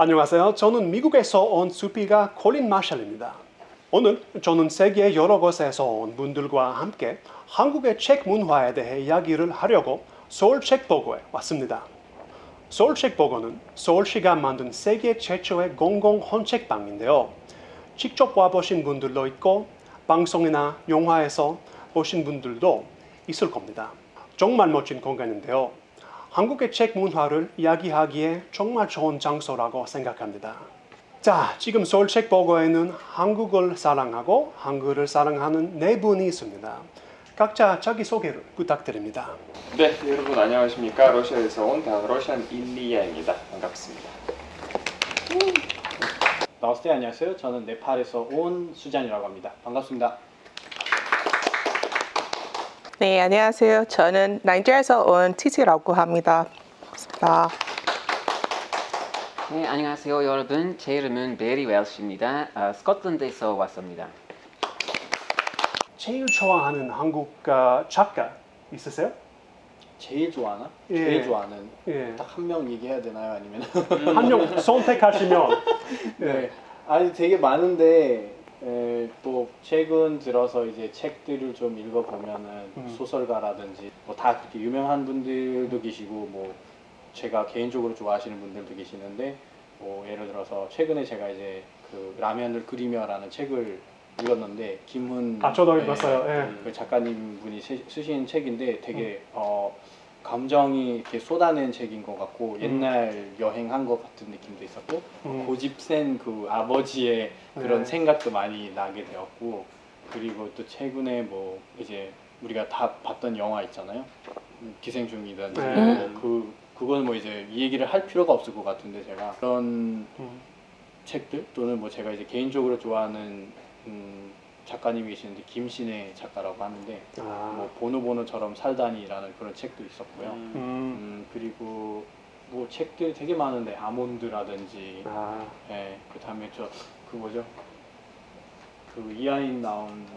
안녕하세요. 저는 미국에서 온 수피가 콜린 마샬입니다. 오늘 저는 세계 여러 곳에서 온 분들과 함께 한국의 책 문화에 대해 이야기를 하려고 서울 책보고에 왔습니다. 서울 책보고는 서울시가 만든 세계 최초의 공공 헌책방인데요. 직접 와보신 분들도 있고 방송이나 영화에서 보신 분들도 있을 겁니다. 정말 멋진 공간인데요. 한국의 책 문화를 이야기하기에 정말 좋은 장소라고 생각합니다. 자, 지금 서울 책보고에는 한국을 사랑하고 한글을 사랑하는 네 분이 있습니다. 각자 자기소개를 부탁드립니다. 네, 여러분 안녕하십니까? 러시아에서 온 러시안 일리야입니다. 반갑습니다. 나왔을 때 안녕하세요. 저는 네팔에서 온 수잔이라고 합니다. 반갑습니다. 네, 안녕하세요. 저는 나이지리아에서 온 티티라고 합니다. 반갑습니다. 네, 안녕하세요 여러분. 제 이름은 베리 웰시입니다. 스코틀랜드에서 왔습니다. 제일 좋아하는 한국 작가 있으세요? 제일 좋아하나? 예. 제일 좋아하는 예. 딱 한 명 얘기해야 되나요? 아니면 한 명 선택하시면 네. 아니 되게 많은데 또 최근 들어서 이제 책들을 좀 읽어보면은 소설가라든지 뭐 다 그렇게 유명한 분들도 계시고 뭐 제가 개인적으로 좋아하시는 분들도 계시는데 뭐 예를 들어서 최근에 제가 이제 그 라면을 그리며라는 책을 읽었는데 김훈 저도 읽었어요. 예. 그 작가님 분이 쓰신 책인데 되게 감정이 이렇게 쏟아낸 책인 것 같고 옛날 여행한 것 같은 느낌도 있었고 고집센 그 아버지의 그런 생각도 많이 나게 되었고 그리고 또 최근에 뭐 이제 우리가 다 봤던 영화 있잖아요. 기생충이라든지 그거는 뭐 이제 이 얘기를 할 필요가 없을 것 같은데 제가 그런 책들 또는 뭐 제가 이제 개인적으로 좋아하는 작가님이 계시는데 김신혜 작가라고 하는데 뭐 보노보노처럼 살다니라는 그런 책도 있었고요. 그리고 뭐 책들이 되게 많은데 아몬드라든지 예, 그 다음에 저 그 뭐죠? 그 이하인 나온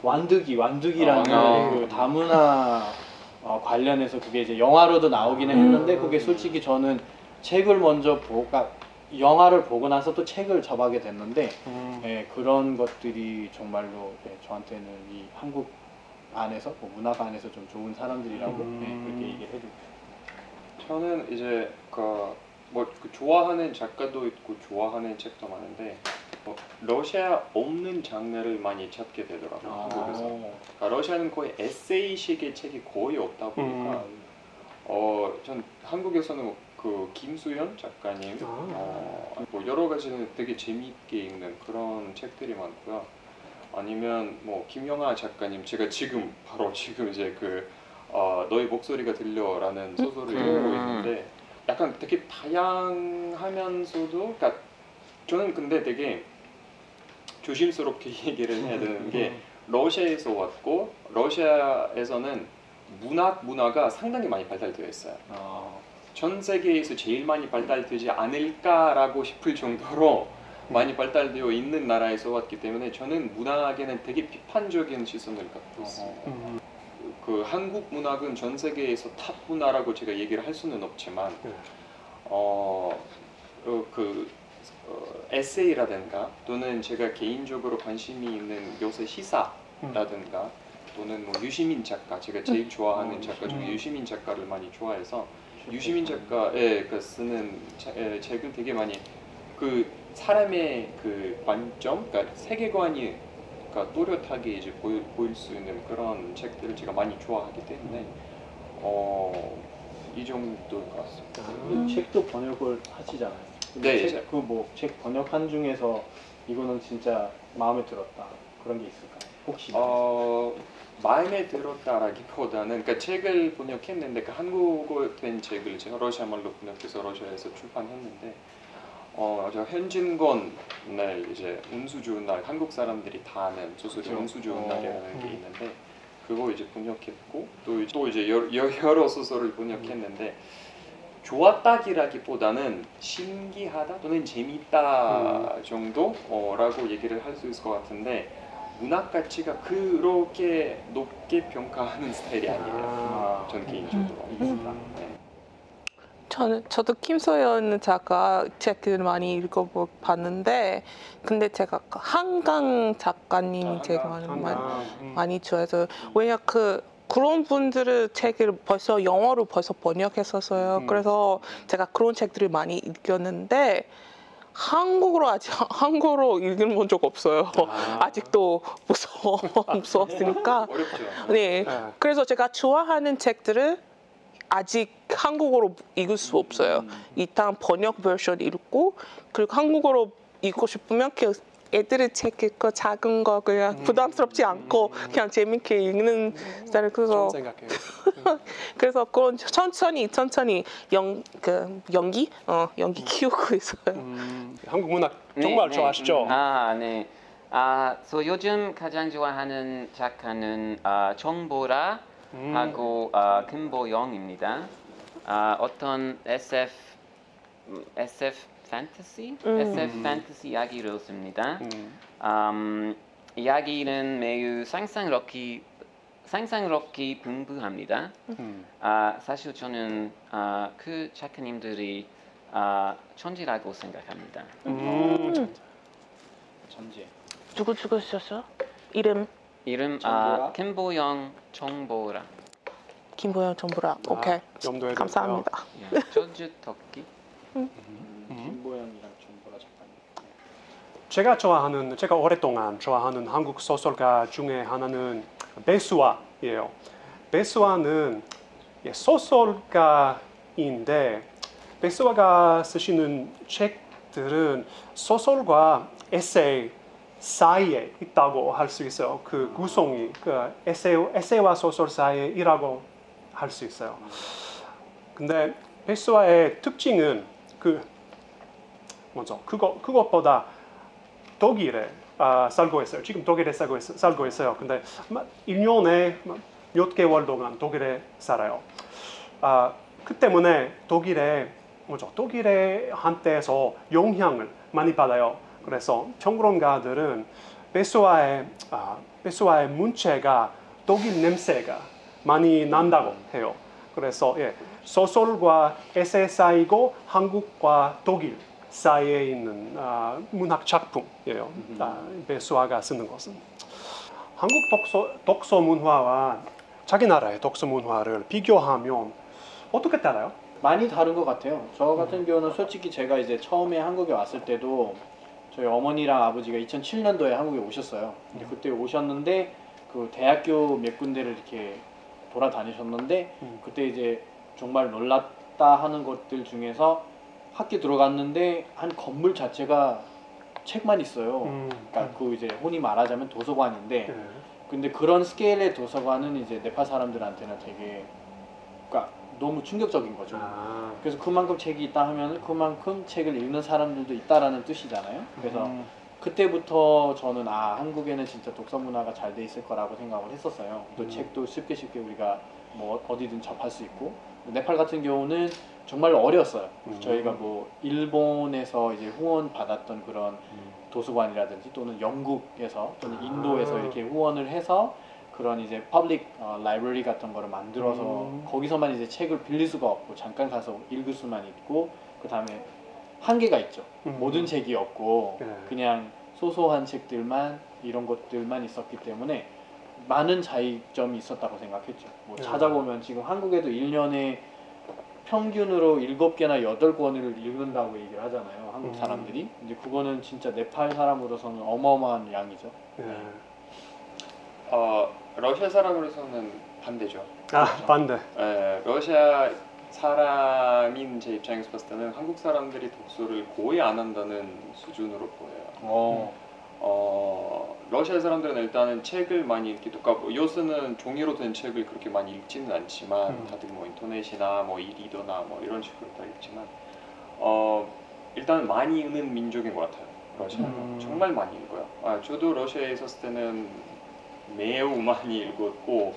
완득이라는 그 다문화 관련해서 그게 이제 영화로도 나오기는 했는데 그게 솔직히 저는 책을 먼저 영화를 보고 나서 또 책을 접하게 됐는데 예, 그런 것들이 정말로 저한테는 이 한국 안에서 뭐 문화가 안에서 좀 좋은 사람들이라고 그렇게 얘기를 해주고 싶어요. 저는 이제 그 좋아하는 작가도 있고 좋아하는 책도 많은데 러시아 없는 장르를 많이 찾게 되더라고요. 한국에서. 그러니까 러시아는 거의 에세이식의 책이 거의 없다 보니까 전 한국에서는 그 김수현 작가님 뭐 여러 가지는 되게 재미있게 읽는 그런 책들이 많고요. 아니면 뭐 김영하 작가님 제가 바로 지금 이제 너의 목소리가 들려라는 소설을 읽고 있는데 약간 되게 다양하면서도 그러니까 저는 근데 되게 조심스럽게 얘기를 해야 되는 게 러시아에서 왔고 러시아에서는 문화가 상당히 많이 발달되어 있어요. 전 세계에서 제일 많이 발달되지 않을까라고 싶을 정도로 많이 발달되어 있는 나라에서 왔기 때문에 저는 문학에는 되게 비판적인 시선을 갖고 있습니다. 그 한국 문학은 전 세계에서 탑 문화라고 제가 얘기를 할 수는 없지만 에세이라든가 또는 제가 개인적으로 관심이 있는 요새 시사라든가 또는 뭐 유시민 작가 제가 제일 좋아하는 작가 중에 유시민 작가를 많이 좋아해서 유시민 작가의 쓰는 책은 되게 많이 그 사람의 그 관점, 그러니까 세계관이 또렷하게 이제 보일 수 있는 그런 책들을 제가 많이 좋아하기 때문에 이 정도인 것 같습니다. 책도 번역을 하시잖아요. 네. 그 뭐 책 번역한 중에서 이거는 진짜 마음에 들었다 그런 게 있을까요? 혹시? 마음에 들었다라기보다는 그러니까 책을 번역했는데 그 한국어 된 책을 제가 러시아 말로 번역해서 러시아에서 출판했는데 저 현진건날 이제 운수 좋은 날 한국 사람들이 다 아는 소설이 운수 좋은 날이라는 게 있는데 그거 이제 번역했고 또 이제 여러 소설을 번역했는데 좋았다기라기보다는 신기하다 또는 재밌다 정도라고 얘기를 할 수 있을 것 같은데 문학 가치가 그렇게 높게 평가하는 스타일이 아니에요. 전 개인적으로. 저도 김소연 작가 책을 많이 읽어봤는데, 근데 제가 한강 작가님 책 많이 좋아해서, 왜냐 그런 분들의 책을 벌써 영어로 벌써 번역했었어요. 그래서 제가 그런 책들을 많이 읽었는데 한국어로 읽은 적 없어요. 아직도 무서웠으니까. 어렵죠. 네. 그래서 제가 좋아하는 책들을 아직 한국어로 읽을 수 없어요. 일단 번역 버전 읽고, 그리고 한국어로 읽고 싶으면 애들의 책 읽고 작은 거 그냥 부담스럽지 않고 그냥 재밌게 읽는 스타일. 그래서 생각해요. 그래서 그건 천천히 연기 키우고 있어요. 한국 문학 정말 좋아하시죠? 네. 요즘 가장 좋아하는 작가는 정보라 하고 김보영입니다. 어떤 SF 판타지 이야기를 씁니다. 이야기는 매우 상상력이 풍부합니다. 사실 저는 그 작가님들이 천재라고 생각합니다. 천재. 누구 죽으셨어? 이름 정보라? 김보영 정보라. 김보영 정보라. 오케이. 염두에 감사합니다. 저주 토끼. 김보영이랑 정보라 작가님. 제가 오랫동안 좋아하는 한국 소설가 중에 하나는 배수아예요. 배수아는 소설가인데, 배수아가 쓰시는 책들은 소설과 에세이 사이에 있다고 할 수 있어요. 그 구성이 에세이와 소설 사이라고 할 수 있어요. 근데 배수아의 특징은 그것보다 독일에 살고 있어요. 지금 독일에 살고 있어요. 근데 1년에 몇 개월 동안 독일에 살아요. 그 때문에 독일의 한때에서 영향을 많이 받아요. 그래서 평론가들은 배수아의 문체가 독일 냄새가 많이 난다고 해요. 그래서 소설과 에세이 사이고 한국과 독일 사이에 있는 문학 작품이에요. 배수아가 쓰는 것은. 한국 독서 문화와 자기 나라의 독서 문화를 비교하면 어떻게 달라요? 많이 다른 것 같아요. 저 같은 경우는 솔직히 제가 이제 처음에 한국에 왔을 때도 저희 어머니랑 아버지가 2007년도에 한국에 오셨어요. 근데 그때 오셨는데 그 대학교 몇 군데를 이렇게 돌아다니셨는데 그때 이제 정말 놀랐다 하는 것들 중에서 학교 들어갔는데 한 건물 자체가 책만 있어요. 그러니까 그 이제 흔히 말하자면 도서관인데, 근데 그런 스케일의 도서관은 이제 네팔 사람들한테는 되게 그러니까 너무 충격적인 거죠. 그래서 그만큼 책이 있다 하면 그만큼 책을 읽는 사람들도 있다라는 뜻이잖아요. 그래서 그때부터 저는 한국에는 진짜 독서 문화가 잘 돼 있을 거라고 생각을 했었어요. 또 책도 쉽게 우리가 뭐 어디든 접할 수 있고, 네팔 같은 경우는 정말 어려웠어요. 저희가 뭐 일본에서 이제 후원 받았던 그런 도서관이라든지 또는 영국에서 또는 인도에서 이렇게 후원을 해서 그런 이제 퍼블릭 라이브러리 같은 거를 만들어서 거기서만 이제 책을 빌릴 수가 없고 잠깐 가서 읽을 수만 있고, 그 다음에 한계가 있죠. 모든 책이 없고 그냥 소소한 책들만 이런 것들만 있었기 때문에 많은 차이점이 있었다고 생각했죠. 뭐 찾아보면 지금 한국에도 1년에 평균으로 7개나 8권을 읽는다고 얘기를 하잖아요. 한국 사람들이. 이제 그거는 진짜 네팔 사람으로서는 어마어마한 양이죠. 러시아 사람으로서는 반대죠. 반대. 러시아 사람인 제 입장에서 봤을 때는 한국 사람들이 독서를 거의 안 한다는 수준으로 보여요. 러시아 사람들은 일단은 책을 많이 읽기도 하고, 요새는 종이로 된 책을 그렇게 많이 읽지는 않지만 다들 뭐 인터넷이나 뭐 이리더나 뭐 이런 식으로 다 읽지만 일단 많이 읽는 민족인 것 같아요. 러시아는 정말 많이 읽어요. 저도 러시아에 있었을 때는 매우 많이 읽었고,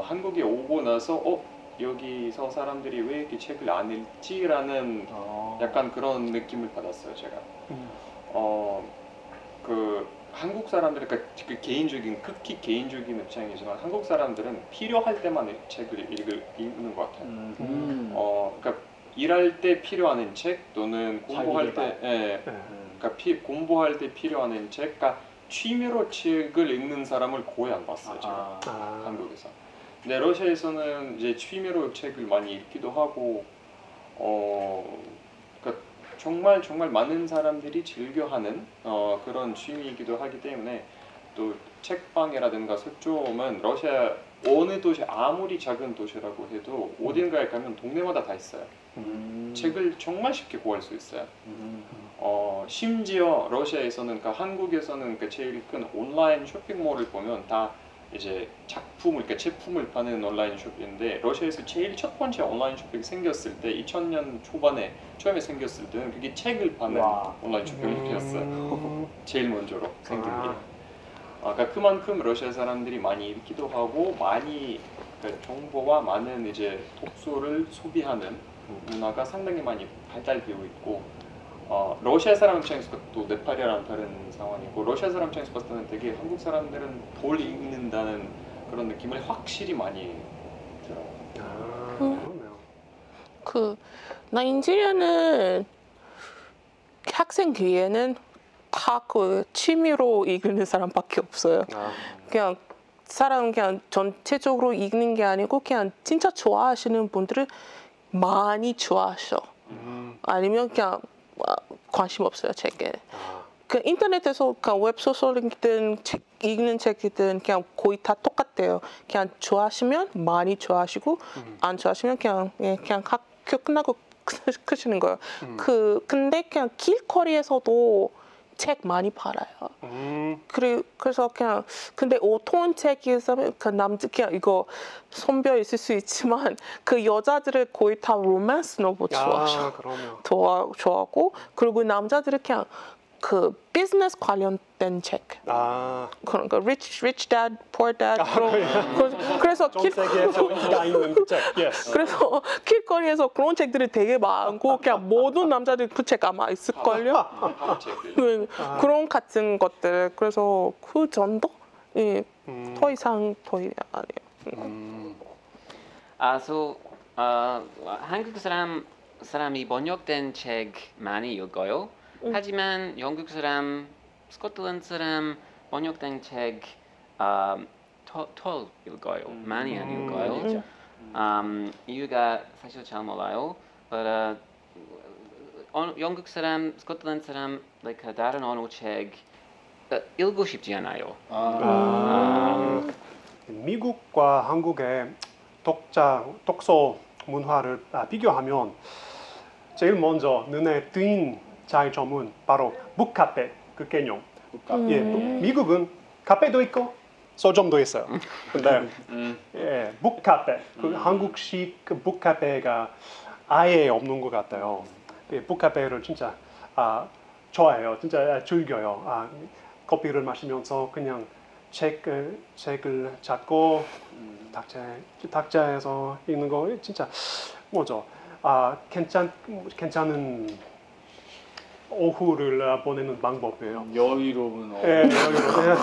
한국에 오고 나서 여기서 사람들이 왜 이렇게 책을 안 읽지라는 약간 그런 느낌을 받았어요, 제가. 그 한국 사람들이 그 개인적인 극히 개인적인 입장이지만 한국 사람들은 필요할 때만 책을 읽는 것 같아요. 그러니까 일할 때 필요한 책 또는 공부할 때, 네. 그러니까 공부할 때 필요한 책, 그러니까 취미로 책을 읽는 사람을 거의 안 봤어요, 제가 한국에서. 근데 러시아에서는 이제 취미로 책을 많이 읽기도 하고, 그러니까 정말 많은 사람들이 즐겨하는 그런 취미이기도 하기 때문에 또 책방이라든가 서점은 러시아 어느 도시 아무리 작은 도시라고 해도 어딘가에 가면 동네마다 다 있어요. 책을 정말 쉽게 구할 수 있어요. 심지어 러시아에서는, 그러니까 한국에서는 그 제일 큰 온라인 쇼핑몰을 보면 다 이제 작품을, 그러니까 제품을 파는 온라인 쇼핑인데, 러시아에서 제일 첫 번째 온라인 쇼핑이 생겼을 때 2000년 초반에 처음에 생겼을 때는 그게 책을 파는 온라인 쇼핑이었어요. 제일 먼저로 생긴 게. 그러니까 그만큼 러시아 사람들이 많이 읽기도 하고 많이 그러니까 정보와 많은 이제 독서를 소비하는 문화가 상당히 많이 발달되어 있고, 러시아 사람 입장에서 또 네팔이랑 다른 상황이고, 러시아 사람 입장에서 봤을 때는 되게 한국 사람들은 뭘 읽는다는 그런 느낌을 확실히 많이 들어요. 그렇네요. 그 나이지리아는 학생 기회는 다 그 취미로 읽는 사람밖에 없어요. 그냥 전체적으로 읽는 게 아니고 그냥 진짜 좋아하시는 분들은 많이 좋아하셔. 아니면 그냥 관심 없어요, 책에. 그 인터넷에서 그냥 웹소설이든 책 읽는 책이든 그냥 거의 다 똑같대요. 그냥 좋아하시면 많이 좋아하시고 안 좋아하시면 그냥 학교 끝나고 끄시는 거예요. 근데 그냥 길거리에서도 책 많이 팔아요. 그래서 그냥 근데 어떤 책이 있으면 그 남자 그냥 이거 선별 있을 수 있지만 그 여자들을 거의 다 로맨스 노블 좋아하셔. 좋아하고, 그리고 남자들은 그냥 그 비즈니스 관련된 책. 그러니까 rich dad, poor dad. 그래서 그래서 길거리에서 그런 책들이 되게 많고 그냥 모든 남자들 그 책 아마 있을걸요. 그런 같은 것들. 그래서 그 정도? 더 이상 아니에요. 한국 사람이 번역된 책 많이 읽어요. 하지만 영국 사람, 스코틀랜드 사람 번역된 책 덜 읽어요. 많이 안 읽어요. 이유가 사실 잘 몰라요. But, 영국 사람, 스코틀랜드 사람, 다른 언어 책 읽고 싶지 않아요. 미국과 한국의 독서 문화를 비교하면 제일 먼저 눈에 띄는 차이점은 바로 북카페 그 개념. 미국은 카페도 있고 서점도 있어요. 근데 북카페, 그 한국식 그 북카페가 아예 없는 것 같아요. 북카페를 진짜 좋아해요. 진짜 즐겨요. 커피를 마시면서 그냥 책을 잡고 탁자에서 읽는 거 진짜 뭐죠? 괜찮은 오후를 보내는 방법이에요. 여유로운 오후.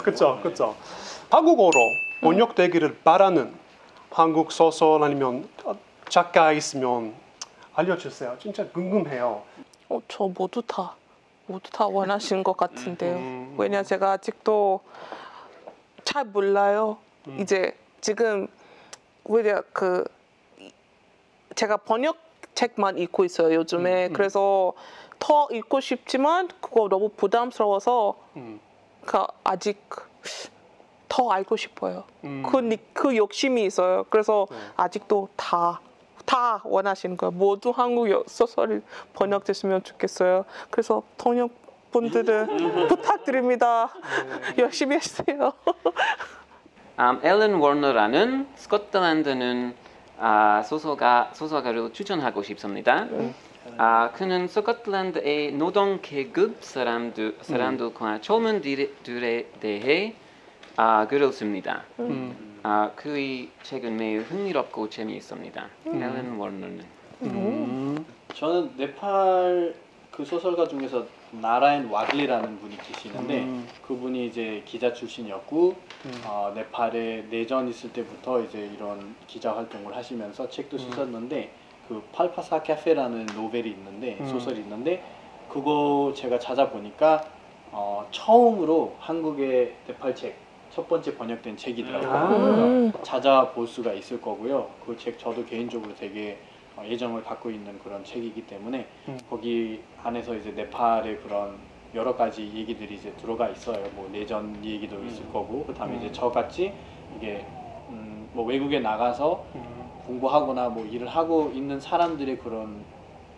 그렇죠. 한국어로 번역되기를 바라는 한국 소설 아니면 작가 있으면 알려주세요. 진짜 궁금해요. 저 모두 다 원하시는 것 같은데요. 왜냐 제가 아직도 잘 몰라요. 이제 지금 왜냐 제가 번역 책만 읽고 있어요 요즘에. 그래서 더 읽고 싶지만 그거 너무 부담스러워서 아직 더 알고 싶어요. 그 욕심이 있어요. 그래서 아직도 다 원하시는 거예요. 모두 한국 소설이 번역됐으면 좋겠어요. 그래서 번역분들은 부탁드립니다. 열심히 해주세요. 앨런 워너라는 스코틀랜드는 소설가를 추천하고 싶습니다. 그는 스코틀랜드의 노동 계급 사람들과 젊은이들에 대해 글을 씁니다. 그의 책은 매우 흥미롭고 재미있습니다. 앨런 워너는. 저는 네팔 그 소설가 중에서 나라엔 와글리라는 분이 계시는데 그분이 이제 기자 출신이었고 네팔에 내전 있을 때부터 이제 이런 기자 활동을 하시면서 책도 쓰셨는데 그 팔파사 카페라는 노벨이 있는데 소설이 있는데 그거 제가 찾아보니까 처음으로 한국의 네팔책 첫 번째 번역된 책이더라고요. 찾아볼 수가 있을 거고요. 그 책 저도 개인적으로 되게 애정을 갖고 있는 그런 책이기 때문에 거기 안에서 이제 네팔의 그런 여러 가지 얘기들이 이제 들어가 있어요. 뭐 내전 얘기도 있을 거고, 그다음에 이제 저같이 이게 뭐 외국에 나가서 공부하거나 뭐 일을 하고 있는 사람들의 그런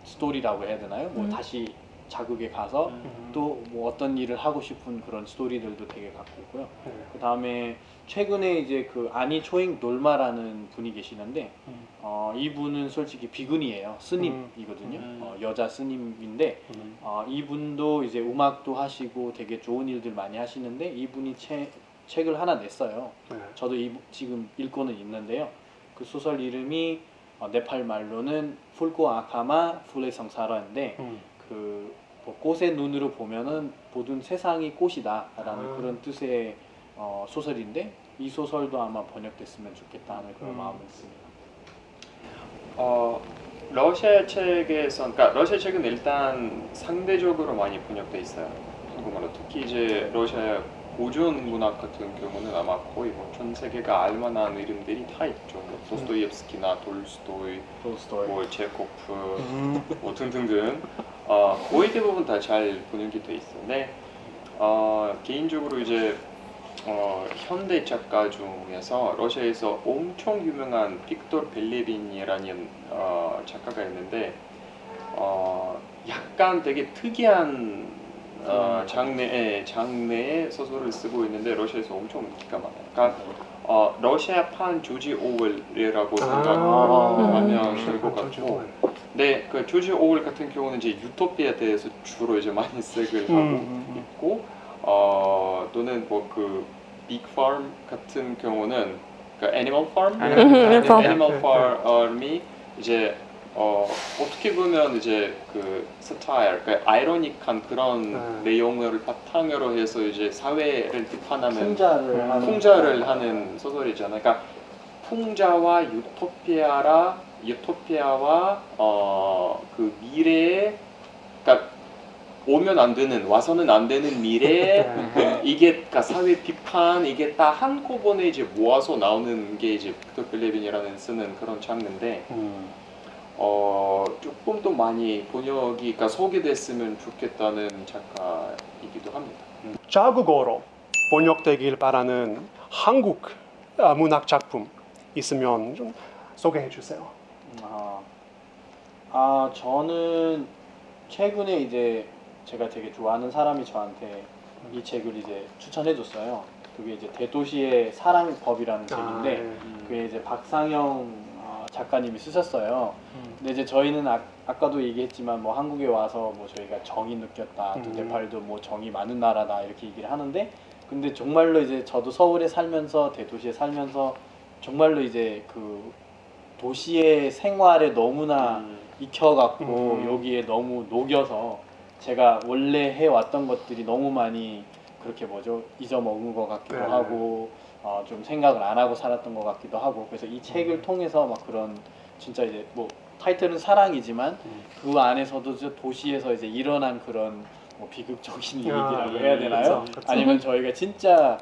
스토리라고 해야 되나요? 뭐 다시 자국에 가서 또 뭐 어떤 일을 하고 싶은 그런 스토리들도 되게 갖고 있고요. 그 다음에 최근에 이제 그 아니 초잉 놀마라는 분이 계시는데 이분은 솔직히 비군이에요. 스님이거든요. 여자 스님인데 이분도 이제 음악도 하시고 되게 좋은 일들 많이 하시는데 이분이 책을 하나 냈어요. 저도 지금 읽고는 있는데요. 그 소설 이름이 네팔 말로는 풀코 아카마 풀의 성사라인데 뭐 꽃의 눈으로 보면은 모든 세상이 꽃이다라는 그런 뜻의 소설인데 이 소설도 아마 번역됐으면 좋겠다는 그런 마음이 있습니다. 러시아 책에서, 그러니까 러시아 책은 일단 상대적으로 많이 번역돼 있어요. 한국말로. 특히 이제 러시아 고전 문학 같은 경우는 아마 거의 뭐 전 세계가 알만한 이름들이 다 있죠. 뭐 도스토옙스키나 돌스토이, 뭐 체코프, 뭐 등등등. 거의 대부분 다 잘 번역이 돼 있어요. 근데 개인적으로 이제 현대 작가 중에서 러시아에서 엄청 유명한 빅토르 벨레린이라는 작가가 있는데 약간 되게 특이한 장르의 소설을 쓰고 있는데 러시아에서 엄청 인기가 많아요. 그러니까 러시아판 조지 오웰이라고 생각하면 될 것 같고, 네, 그 조지 오웰 같은 경우는 이제 유토피아에 대해서 주로 이제 많이 책을 하고 있고, 또는 뭐 그 빅팜 같은 경우는 그 애니멀 팜, 애니멀 팜이 이제 어떻게 보면 이제 그 사타일, 그 아이러닉한 그런 내용을 바탕으로 해서 이제 사회를 비판하는 풍자를 하는 소설이잖아요. 그러니까 풍자와 유토피아와 그 미래에, 그러니까 오면 안 되는, 와서는 안 되는 미래, 이게 그러니까 사회 비판, 이게 다 한꺼번에 이제 모아서 나오는 게 이제 빅토르 벨레린이라는 쓰는 그런 장르인데. 조금 더 많이 번역이, 그러니까 소개됐으면 좋겠다는 작가이기도 합니다. 자국어로 번역되길 바라는 한국 문학 작품 있으면 좀 소개해 주세요. 저는 최근에 이제 제가 되게 좋아하는 사람이 저한테 이 책을 이제 추천해 줬어요. 그게 이제 대도시의 사랑법이라는 책인데 그게 이제 박상영 작가님이 쓰셨어요. 근데 이제 저희는 아까도 얘기했지만 뭐 한국에 와서 뭐 저희가 정이 느꼈다, 또 네팔도 뭐 정이 많은 나라다 이렇게 얘기를 하는데, 근데 정말로 이제 저도 서울에 살면서 대도시에 살면서 정말로 이제 그 도시의 생활에 너무나 익혀갖고 여기에 너무 녹여서 제가 원래 해왔던 것들이 너무 많이 그렇게 잊어먹은 것 같기도 하고 좀 생각을 안 하고 살았던 것 같기도 하고, 그래서 이 책을 통해서 막 그런 진짜 이제 뭐 타이틀은 사랑이지만 그 안에서도 도시에서 이제 일어난 그런 뭐 비극적인 얘기라고 해야 되나요? 그쵸. 아니면 저희가 진짜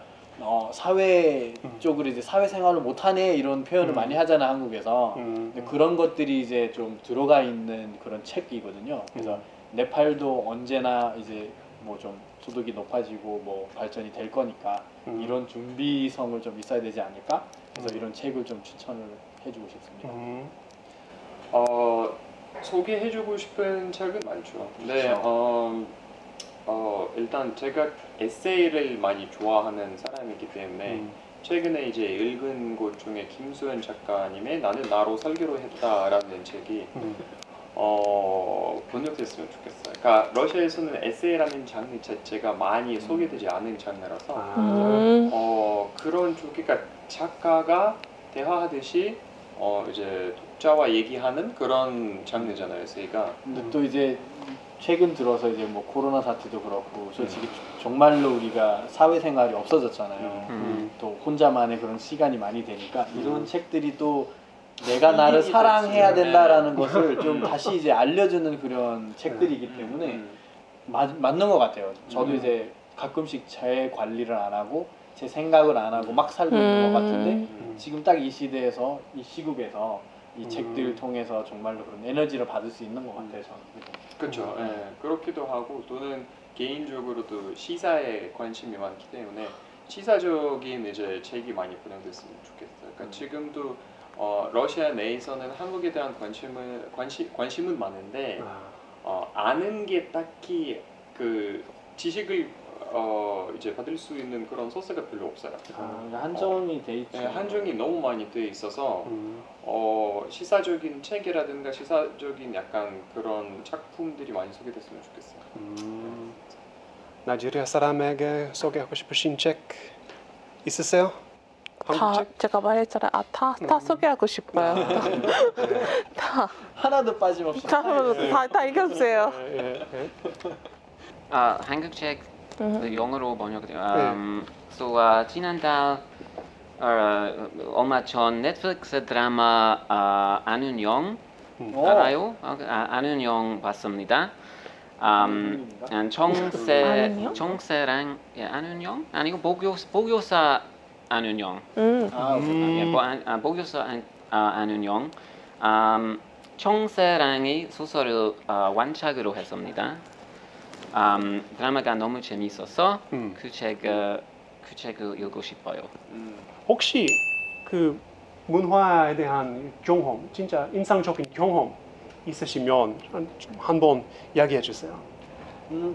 사회 쪽으로 이제 사회생활을 못하네 이런 표현을 많이 하잖아 한국에서. 근데 그런 것들이 이제 좀 들어가 있는 그런 책이거든요. 그래서 네팔도 언제나 이제 뭐 좀 소득이 높아지고 뭐 발전이 될 거니까 이런 준비성을 좀 있어야 되지 않을까? 그래서 이런 책을 좀 추천을 해주고 싶습니다. 소개해주고 싶은 책은 많죠. 근데 일단 제가 에세이를 많이 좋아하는 사람이기 때문에 최근에 이제 읽은 것 중에 김수현 작가님의 나는 나로 살기로 했다라는 책이 번역됐으면 좋겠어요. 그러니까 러시아에서는 에세이라는 장르 자체가 많이 소개되지 않은 장르라서 그런 쪽, 그러니까 작가가 대화하듯이 이제 독자와 얘기하는 그런 장르잖아요, 에세이가. 근데 또 이제 최근 들어서 이제 뭐 코로나 사태도 그렇고 솔직히 정말로 우리가 사회생활이 없어졌잖아요. 또 혼자만의 그런 시간이 많이 되니까 이런 책들이 또 내가 나를 이익이 사랑해야 됐지. 된다라는 것을 좀 다시 이제 알려주는 그런 책들이기 때문에 맞는 것 같아요. 저도 이제 가끔씩 제 관리를 안 하고 제 생각을 안 하고 막 살고 있는 것 같은데 지금 딱 이 시대에서 이 시국에서 이 책들을 통해서 정말로 그런 에너지를 받을 수 있는 것 같아요. 저는. 그렇죠. 예, 그렇기도 하고 또는 개인적으로도 시사에 관심이 많기 때문에 시사적인 이제 책이 많이 분양됐으면 좋겠어요. 그러니까 지금도 러시아 내에서는 한국에 대한 관심은 많은데 아는 게 딱히 그 지식을 이제 받을 수 있는 그런 소스가 별로 없어요. 한정이 돼 있죠. 네, 한정이 너무 많이 돼 있어서 시사적인 책이라든가 시사적인 약간 그런 작품들이 많이 소개됐으면 좋겠어요. 나이지리아 사람에게 소개하고 싶으신 책 있으세요? 한국 다 책? 제가 말했잖아요. 다 소개하고 싶어요. 다 하나도 빠짐없이. 다 읽어주세요. 한국 책 영어로 번역돼요. 지난달 얼마 전 넷플릭스 드라마 아는 영 알아요? 아는 영 봤습니다. 청세랑 아는 영? 아니고 복요사 아는 영. 복요사 아는 영. 청세랑의 소설을 원작으로 했습니다. 드라마가 너무 재밌어서 그 책을 읽고 싶어요. 혹시 그 문화에 대한 경험, 진짜 인상적인 경험 있으시면 한번 이야기해 주세요.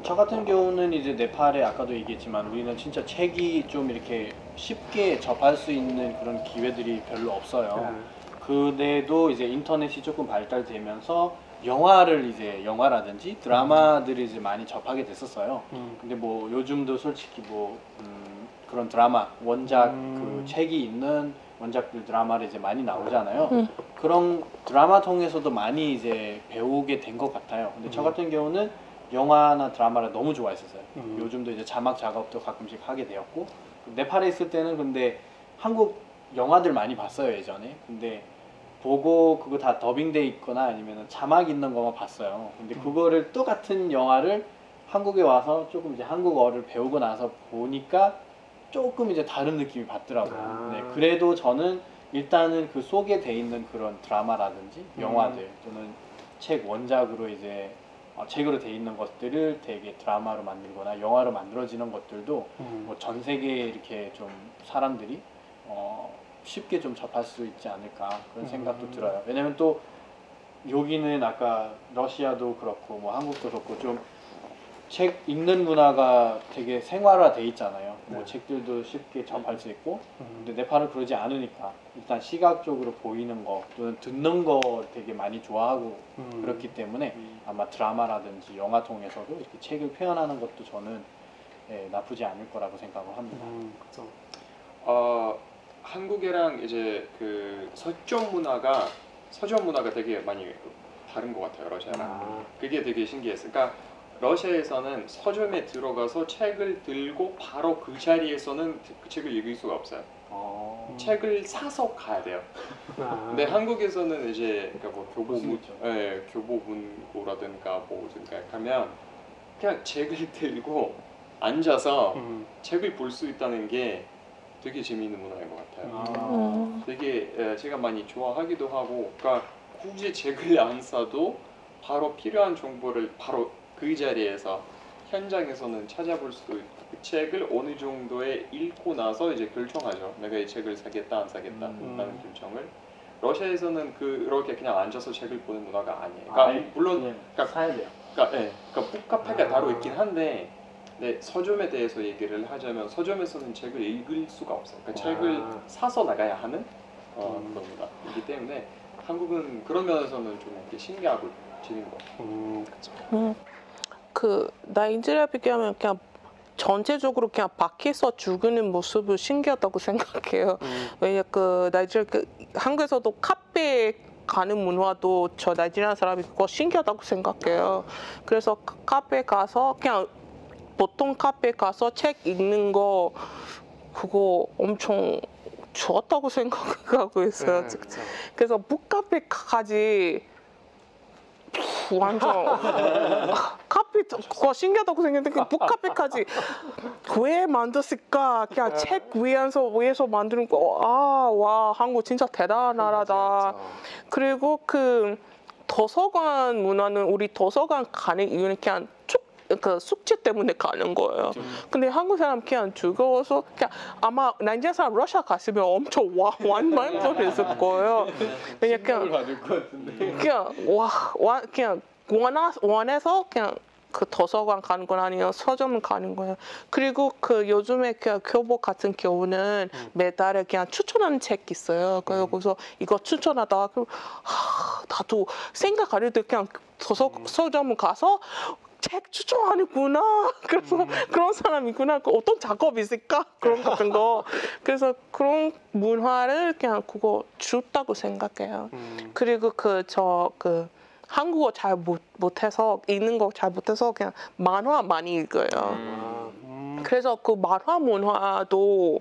저 같은 경우는 이제 네팔에 아까도 얘기했지만 우리는 진짜 책이 좀 이렇게 쉽게 접할 수 있는 그런 기회들이 별로 없어요. 그래도 이제 인터넷이 조금 발달되면서 영화라든지 드라마들이 이제 많이 접하게 됐었어요. 근데 뭐 요즘도 솔직히 뭐 그런 드라마 원작 그 책이 있는 원작들 드라마를 이제 많이 나오잖아요. 그런 드라마 통해서도 많이 이제 배우게 된 것 같아요. 근데 저 같은 경우는 영화나 드라마를 너무 좋아했었어요. 요즘도 이제 자막 작업도 가끔씩 하게 되었고 네팔에 있을 때는 근데 한국 영화들 많이 봤어요 예전에. 근데 보고 그거 다 더빙돼 있거나 아니면 자막 있는 거만 봤어요. 근데 그거를 똑같은 영화를 한국에 와서 조금 이제 한국어를 배우고 나서 보니까 조금 이제 다른 느낌이 받더라고요. 네, 그래도 저는 일단은 그 속에 돼 있는 그런 드라마라든지 영화들 또는 책 원작으로 이제 책으로 돼 있는 것들을 되게 드라마로 만들거나 영화로 만들어지는 것들도 뭐 전 세계에 이렇게 좀 사람들이 쉽게 좀 접할 수 있지 않을까 그런 생각도 들어요. 왜냐면 또 여기는 아까 러시아도 그렇고 뭐 한국도 그렇고 좀 책 읽는 문화가 되게 생활화돼 있잖아요. 뭐 책들도 쉽게 접할 수 있고 근데 네팔은 그러지 않으니까 일단 시각적으로 보이는 거 또는 듣는 거 되게 많이 좋아하고 그렇기 때문에 아마 드라마라든지 영화 통해서도 이렇게 책을 표현하는 것도 저는 나쁘지 않을 거라고 생각을 합니다. 한국이랑 이제 그 서점 문화가 되게 많이 다른 것 같아요. 러시아랑. 그게 되게 신기했어요. 그러니까 러시아에서는 서점에 들어가서 책을 들고 바로 그 자리에서는 그 책을 읽을 수가 없어요. 책을 사서 가야 돼요. 근데 한국에서는 이제 그러니까 뭐 교보문고라든가 뭐든가 가면 그냥 책을 들고 앉아서 책을 볼 수 있다는 게 되게 재미있는 문화인 것 같아요. 되게 제가 많이 좋아하기도 하고, 그러니까 굳이 책을 안 사도 바로 필요한 정보를 바로 그 자리에서 현장에서는 찾아볼 수도 있고, 그 책을 어느 정도에 읽고 나서 이제 결정하죠. 내가 이 책을 사겠다 안 사겠다 라는 결정을. 러시아에서는 그렇게 그냥 앉아서 책을 보는 문화가 아니에요. 그러니까 물론 사야 돼요. 그러니까 북카페가 따로 있긴 한데, 네, 서점에 대해서 얘기를 하자면 서점에서는 책을 읽을 수가 없어요. 그러니까 책을 사서 나가야 하는 그런 문화이기 때문에 한국은 그런 면에서는 좀 이렇게 신기하고 재밌는 것 같아요. 그 나이지리아 비교하면 그냥 전체적으로 그냥 밖에서 죽는 모습을 신기하다고 생각해요. 왜냐 그 나이지리아 한국에서도 카페 가는 문화도 저 나이지리아 사람이 그거 신기하다고 생각해요. 그래서 카페 가서 그냥 보통 카페 가서 책 읽는 거 그거 엄청 좋았다고 생각하고 있어요. 네, 그쵸. 그래서 북카페까지 완전 카페 그거 신기하다고 생겼는데 그 북카페까지 왜 만들었을까? 그냥 책 위에서 만드는 거. 와 한국 진짜 대단한 나라다. 그리고 그 도서관 문화는 우리 도서관 가는 이유는 그냥 그 숙제 때문에 가는 거예요. 근데 한국 사람 그냥 즐거워서 그냥 아마 나이지리아 사람 러시아 갔으면 엄청 완만했을 거예요. 그냥 받을 것 같은데. 그냥 그냥 원해서 그냥 그 도서관 가는 건 아니에요. 서점 가는 거예요. 그리고 그 요즘에 그 교복 같은 경우는 매달에 그냥 추천하는 책 있어요. 그래서 이거 추천하다. 나도 생각 안 해도 그냥 서점 가서 책 추천하는구나. 그래서 그런 사람이구나. 어떤 작업이 있을까? 그런 같은 거. 그래서 그런 문화를 그냥 그거 좋다고 생각해요. 그리고 한국어 잘 못해서 읽는 거 잘 못해서 그냥 만화 많이 읽어요. 그래서 그 만화 문화도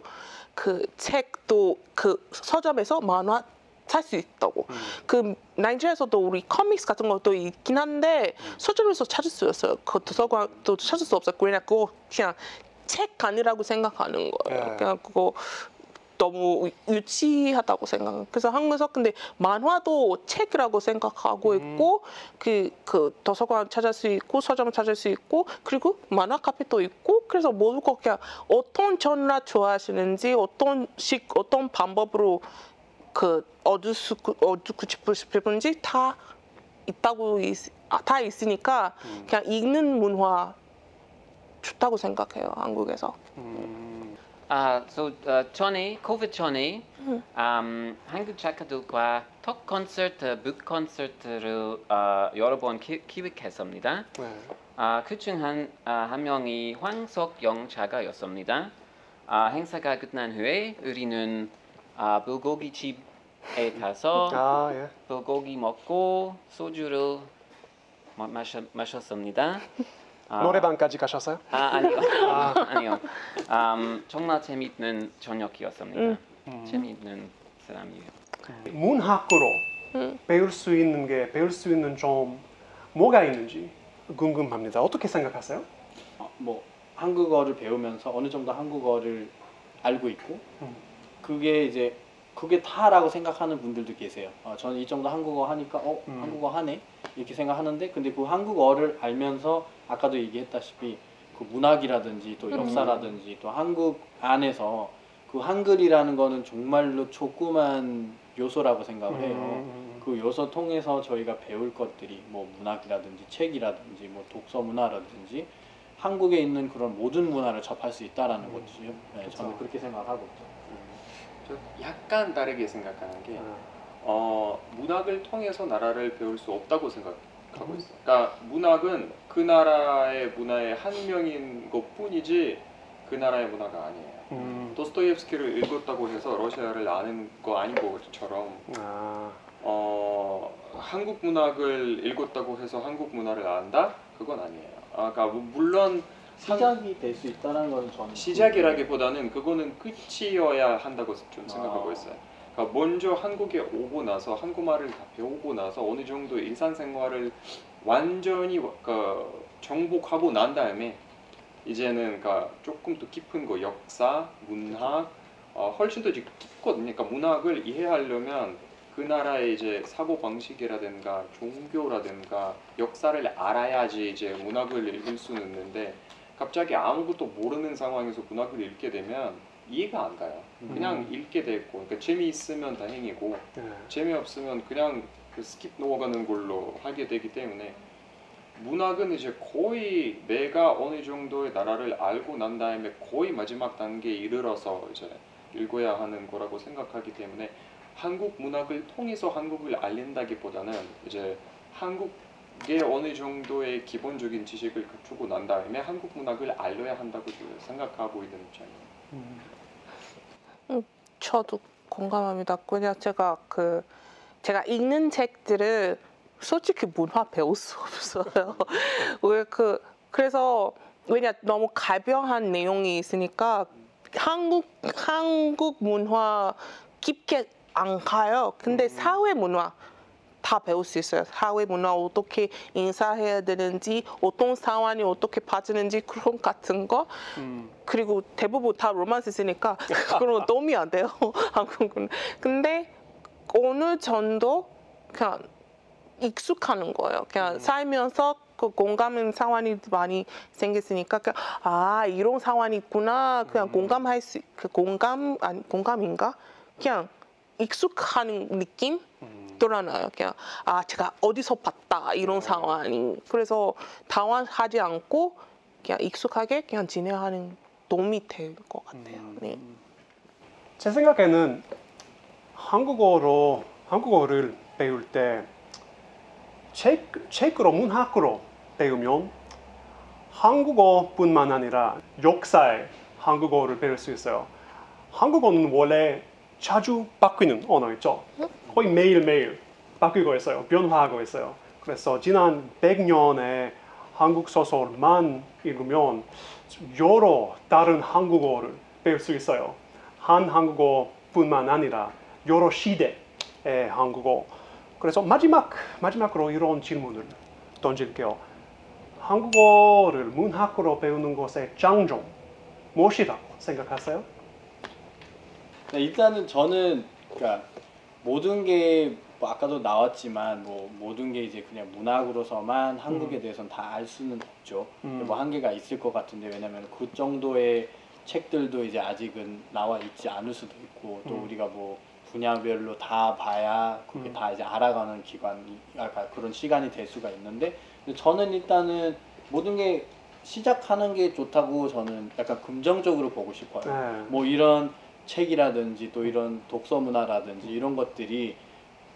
그 책도 그 서점에서 만화 살 수 있다고. 그 나이지리아에서도 우리 코믹스 같은 것도 있긴 한데 서점에서 찾을 수 있어요. 그 도서관도 찾을 수 없었고 그냥 그거 그냥 책 아니라고 생각하는 거예요. 그냥 그거 너무 유치하다고 생각해요. 그래서 한국에서 근데 만화도 책이라고 생각하고 있고 그 도서관 찾을 수 있고 서점을 찾을 수 있고 그리고 만화 카페도 있고 그래서 모두가 그냥 어떤 장르 좋아하시는지 어떤 방법으로 얻고 싶은지 다 있으니까 그냥 읽는 문화 좋다고 생각해요. 한국에서. 코비드 전에 한국 작가들과 톡 콘서트, 북 콘서트를 여러 번 기획했습니다. 그중 한 명이 황석영 작가였습니다. 행사가 끝난 후에 우리는 불고기 집에 가서 불고기 먹고 소주를 마셨습니다. 노래방까지 가셨어요? 아니요. 정말 재밌는 저녁이었습니다. 재밌는 사람이에요. 문학으로 배울 수 있는 좀 뭐가 있는지 궁금합니다. 어떻게 생각하세요? 뭐 한국어를 배우면서 어느 정도 한국어를 알고 있고 그게 다라고 생각하는 분들도 계세요. 저는 이 정도 한국어 하니까 한국어 하네 이렇게 생각하는데 근데 그 한국어를 알면서 아까도 얘기했다시피 그 문학이라든지 또 역사라든지 또 한국 안에서 그 한글이라는 거는 정말로 조그만 요소라고 생각을 해요. 그 요소 통해서 저희가 배울 것들이 뭐 문학이라든지 책이라든지 뭐 독서 문화라든지 한국에 있는 그런 모든 문화를 접할 수 있다라는 거죠. 네, 저는 그렇게 생각하고 있죠. 저 약간 다르게 생각하는 게 문학을 통해서 나라를 배울 수 없다고 생각하고 있어요. 그러니까 문학은 그 나라의 문화의 한 명인 것뿐이지 그 나라의 문화가 아니에요. 도스토옙스키를 읽었다고 해서 러시아를 아는 거 아닌 것처럼 한국 문학을 읽었다고 해서 한국 문화를 안다? 그건 아니에요. 그러니까 물론 시작이 될 수 있다는 건 저는 시작이라기보다는 그거는 끝이어야 한다고 좀 생각하고 있어요. 그러니까 먼저 한국에 오고 나서 한국말을 다 배우고 나서 어느 정도 일상생활을 완전히 정복하고 난 다음에 이제는 조금 더 깊은 거 역사, 문학 훨씬 더 깊거든요. 그러니까 문학을 이해하려면 그 나라의 이제 사고 방식이라든가 종교라든가 역사를 알아야지 이제 문학을 읽을 수는 있는데 갑자기 아무것도 모르는 상황에서 문학을 읽게 되면 이해가 안 가요. 그냥 읽게 되고 그러니까 재미있으면 다행이고 재미없으면 그냥 스킵 넘어가는 걸로 하게 되기 때문에 문학은 이제 거의 내가 어느 정도의 나라를 알고 난 다음에 거의 마지막 단계에 이르러서 이제 읽어야 하는 거라고 생각하기 때문에 한국 문학을 통해서 한국을 알린다기보다는 이제 한국의 어느 정도의 기본적인 지식을 갖추고 난 다음에 한국 문학을 알려야 한다고 생각하고 있는 입장이에요. 저도 공감합니다. 그냥 제가 읽는 책들을 솔직히 문화 배울 수 없어요. 그래서 왜냐 너무 가벼운 내용이 있으니까 한국 문화 깊게 안 가요. 근데 사회 문화 다 배울 수 있어요. 사회 문화 어떻게 인사해야 되는지, 어떤 상황이 어떻게 봐주는지 그런 같은 거. 그리고 대부분 다 로만스 있으니까 그런 도움이 안 돼요. 한국은. 근데 어느 정도 그냥 익숙하는 거예요. 그냥 살면서 그 공감하는 상황이 많이 생겼으니까 그냥 아 이런 상황이 있구나. 그냥 공감할 수 그 공감 아니 공감인가? 그냥 익숙하는 느낌 드러나요. 그냥 아 제가 어디서 봤다 이런 상황이. 그래서 당황하지 않고 그냥 익숙하게 그냥 진행하는 도움이 될 것 같아요. 네. 제 생각에는 한국어를 배울 때 책으로 문학으로 배우면 한국어뿐만 아니라 역사의 한국어를 배울 수 있어요. 한국어는 원래 자주 바뀌는 언어였죠. 거의 매일매일 바뀌고 있어요. 변화하고 있어요. 그래서 지난 100년의 한국 소설만 읽으면 여러 다른 한국어를 배울 수 있어요. 한 한국어뿐만 아니라 여러 시대의 한국어. 그래서 마지막으로 이런 질문을 던질게요. 한국어를 문학으로 배우는 것의 장점 무엇이라고 생각하세요? 네, 일단은 저는 그러니까 모든 게 뭐 아까도 나왔지만 뭐 모든 게 이제 그냥 문학으로서만 한국에 대해서는 다 알 수는 없죠. 뭐 한계가 있을 것 같은데 왜냐면 그 정도의 책들도 이제 아직은 나와 있지 않을 수도 있고 또 우리가 뭐 분야별로 다 봐야 그게 다 이제 알아가는 기관이 약간 그런 시간이 될 수가 있는데 저는 일단은 모든 게 시작하는 게 좋다고 저는 약간 긍정적으로 보고 싶어요. 네. 뭐 이런 책이라든지 또 이런 독서 문화라든지 이런 것들이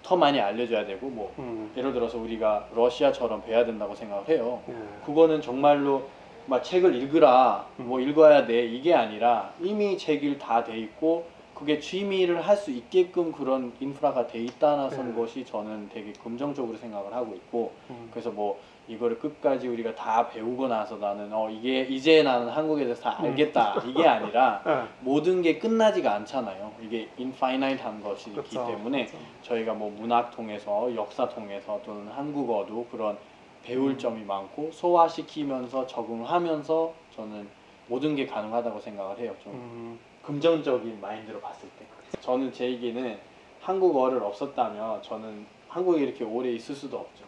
더 많이 알려져야 되고 뭐 예를 들어서 우리가 러시아처럼 배워야 된다고 생각을 해요. 그거는 정말로 막 책을 읽으라 뭐 읽어야 돼 이게 아니라 이미 책이 다 돼 있고 그게 취미를 할 수 있게끔 그런 인프라가 돼 있다는 것이 저는 되게 긍정적으로 생각을 하고 있고 그래서 뭐 이거를 끝까지 우리가 다 배우고 나서 나는 이게 이제 나는 한국에 대해서 다 알겠다 이게 아니라 모든 게 끝나지가 않잖아요. 이게 인파이나이트한 것이기 그렇죠. 때문에 그렇죠. 저희가 뭐 문학 통해서 역사 통해서 또는 한국어도 그런 배울 점이 많고 소화시키면서 적응하면서 저는 모든 게 가능하다고 생각을 해요. 좀 긍정적인 마인드로 봤을 때 저는 제 얘기는 한국어를 없었다면 저는 한국에 이렇게 오래 있을 수도 없죠.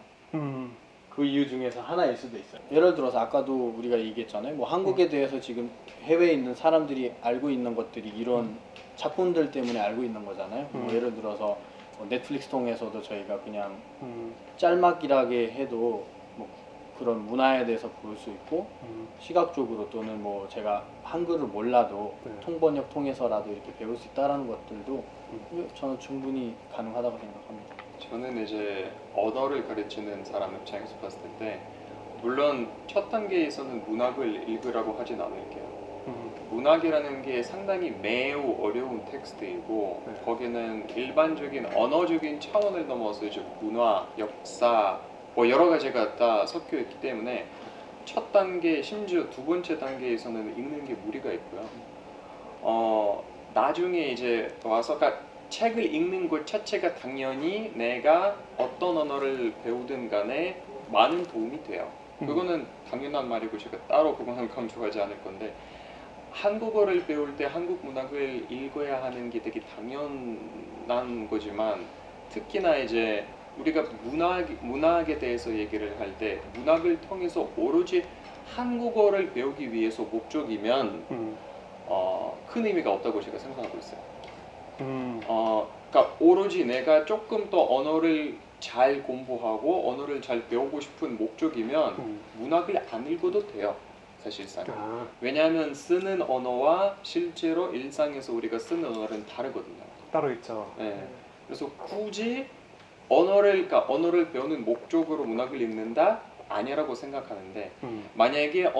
그 이유 중에서 하나일 수도 있어요. 예를 들어서 아까도 우리가 얘기했잖아요. 뭐 한국에 대해서 지금 해외에 있는 사람들이 알고 있는 것들이 이런 작품들 때문에 알고 있는 거잖아요. 뭐 예를 들어서 넷플릭스 통해서도 저희가 그냥 짤막이라게 해도 뭐 그런 문화에 대해서 볼 수 있고 시각적으로 또는 뭐 제가 한글을 몰라도 통번역 통해서라도 이렇게 배울 수 있다는 것들도 저는 충분히 가능하다고 생각합니다. 저는 이제 언어를 가르치는 사람 입장에서 봤을 텐데 물론 첫 단계에서는 문학을 읽으라고 하진 않을게요. 문학이라는 게 상당히 매우 어려운 텍스트이고 거기는 일반적인 언어적인 차원을 넘어서 이제 문화, 역사 뭐 여러 가지가 다 섞여 있기 때문에 첫 단계 심지어 두 번째 단계에서는 읽는 게 무리가 있고요. 나중에 이제 와서 책을 읽는 것 자체가 당연히 내가 어떤 언어를 배우든 간에 많은 도움이 돼요. 그거는 당연한 말이고 제가 따로 그거는 강조하지 않을 건데 한국어를 배울 때 한국 문학을 읽어야 하는 게 되게 당연한 거지만 특히나 이제 우리가 문학에 대해서 얘기를 할 때 문학을 통해서 오로지 한국어를 배우기 위해서 목적이면 큰 의미가 없다고 제가 생각하고 있어요. 그러니까 오로지 내가 조금 더 언어를 잘 공부하고 언어를 잘 배우고 싶은 목적이면 문학을 안 읽어도 돼요. 사실상. 왜냐하면 쓰는 언어와 실제로 일상에서 우리가 쓰는 언어는 다르거든요. 따로 있죠. 네. 그래서 굳이 언어를 배우는 목적으로 문학을 읽는다? 아니라고 생각하는데 만약에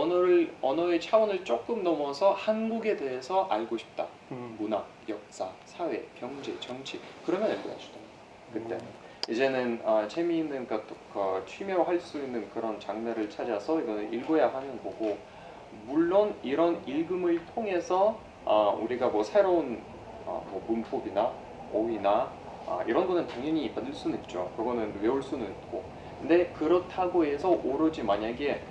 언어의 차원을 조금 넘어서 한국에 대해서 알고 싶다. 문학, 역사, 사회, 경제, 정치 그러면 읽어야죠. 그때 이제는 재미있는 취미로 할 수 있는 그런 장르를 찾아서 이거는 읽어야 하는 거고 물론 이런 읽음을 통해서 우리가 뭐 새로운 뭐 문법이나 어휘나 이런 거는 당연히 받을 수는 있죠. 그거는 외울 수는 있고. 근데 그렇다고 해서 오로지 만약에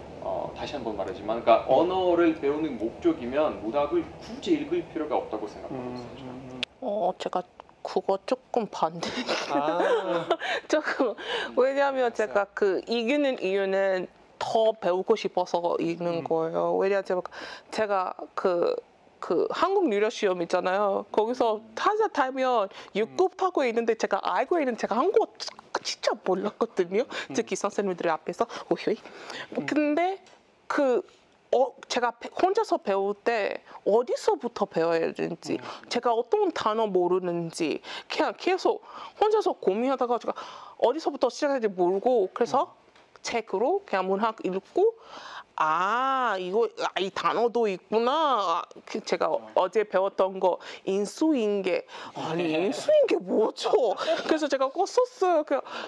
다시 한번 말하지만, 그러니까 언어를 배우는 목적이면 문학을 굳이 읽을 필요가 없다고 생각하고 있어요. 제가 그거 조금 반대. 조금 왜냐하면 제가 그 읽는 이유는 더 배우고 싶어서 읽는 거예요. 왜냐하면 제가 그 한국 유료 시험 있잖아요. 거기서 타자 타면 6급 타고 있는데 제가 알고 있는 제가 한국어 진짜 몰랐거든요. 특히 선생님들 앞에서 오히려. 근데 제가 혼자서 배울 때 어디서부터 배워야 되는지, 제가 어떤 단어 모르는지 그냥 계속 혼자서 고민하다가 제가 어디서부터 시작해야 될지 모르고, 그래서 책으로 그냥 문학 읽고 이 단어도 있구나. 제가 어제 배웠던 거 인수인계. 아니 인수인계 뭐죠? 그래서 제가 꼭 썼어요.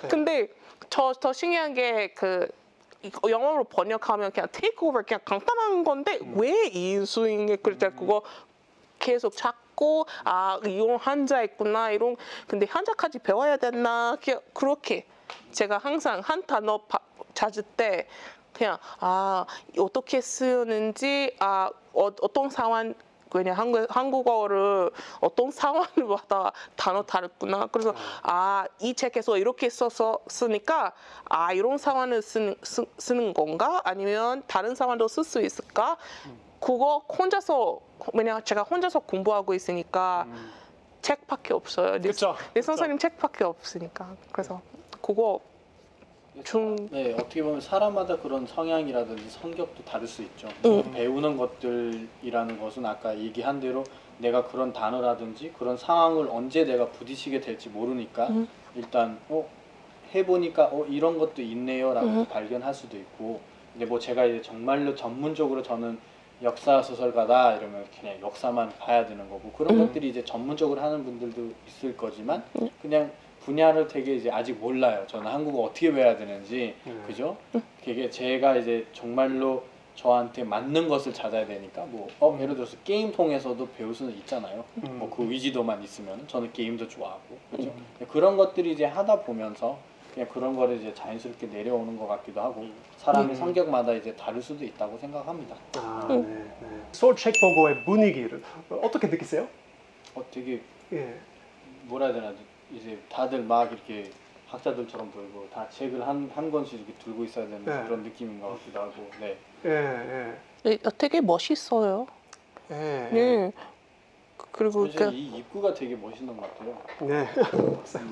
근데 더 신기한 게 영어로 번역하면 그냥 take over 그냥 간단한 건데 왜 인수인계? 그래서 그거 계속 찾고 이런 한자 있구나 이런. 근데 한자까지 배워야 되나? 그렇게 제가 항상 한 단어 찾을 때 그냥 어떻게 쓰는지 어떤 상황, 그냥 한국어를 어떤 상황마다 단어 다르구나. 그래서 이 책에서 이렇게 쓰니까 이런 상황을 쓰는 건가? 아니면 다른 상황도 쓸 수 있을까? 그거 혼자서, 왜냐 제가 혼자서 공부하고 있으니까 책밖에 없어요. 내 선생님 책밖에 없으니까. 그래서 그거 네, 어떻게 보면 사람마다 그런 성향이라든지 성격도 다를 수 있죠. 배우는 것들이라는 것은 아까 얘기한 대로 내가 그런 단어라든지 그런 상황을 언제 내가 부딪히게 될지 모르니까 일단 해보니까 이런 것도 있네요 라고 발견할 수도 있고. 근데 뭐 제가 이제 정말로 전문적으로 저는 역사 소설가다 이러면 그냥 역사만 봐야 되는 거고, 그런 것들이 이제 전문적으로 하는 분들도 있을 거지만 그냥 분야를 되게 이제 아직 몰라요. 저는 한국어 어떻게 배워야 되는지. 그죠? 그게 제가 이제 정말로 저한테 맞는 것을 찾아야 되니까 예를 들어서 게임 통해서도 배울 수는 있잖아요. 뭐 그 의지도만 있으면. 저는 게임도 좋아하고. 그죠? 그런 것들이 이제 하다 보면서 그냥 그런 거를 이제 자연스럽게 내려오는 것 같기도 하고, 사람의 성격마다 이제 다를 수도 있다고 생각합니다. 네. 서울 책 보고의 분위기를 어떻게 느끼세요? 되게 뭐라 해야 되나, 이제 다들 막 이렇게 학자들처럼 들고 다 책을 한 권씩 이렇게 들고 있어야 되는 그런 느낌인 것 같기도 하고. 되게 멋있어요. 그리고 이 입구가 되게 멋있는 것 같아요.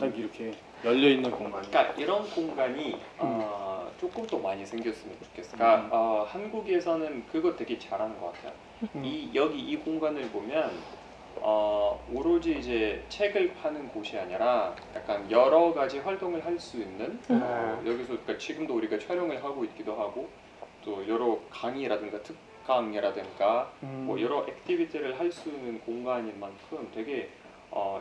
딱 이렇게 열려 있는 공간. 그러니까 이런 공간이 조금 더 많이 생겼으면 좋겠어요. 그러니까 한국에서는 그거 되게 잘하는 것 같아요. 여기 이 공간을 보면 오로지 이제 책을 파는 곳이 아니라 약간 여러 가지 활동을 할 수 있는 여기서 그러니까 지금도 우리가 촬영을 하고 있기도 하고, 또 여러 강의라든가 특강이라든가 뭐 여러 액티비티를 할 수 있는 공간인 만큼 되게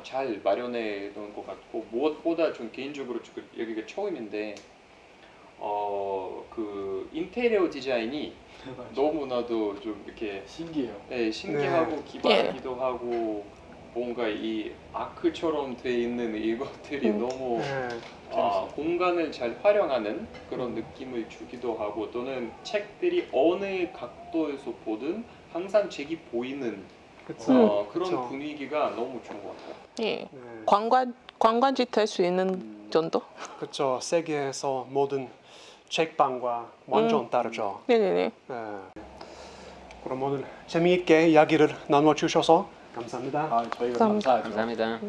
잘 마련해 놓은 것 같고, 무엇보다 좀 개인적으로 여기가 처음인데 그 인테리어 디자인이 너무나도 좀 이렇게 신기해요. 신기하고 기발하기도 하고, 뭔가 이 아크처럼 돼 있는 이것들이 너무 공간을 잘 활용하는 그런 느낌을 주기도 하고, 또는 책들이 어느 각도에서 보든 항상 책이 보이는 그런 분위기가 너무 좋은 것 같아요. 관광지 될 수 있는 정도? 그렇죠. 세계에서 모든 책방과 완전 다르죠. 네네네. 그럼 오늘 재미있게 이야기를 나눠주셔서 감사합니다. 저희가 감사하죠. 감사합니다.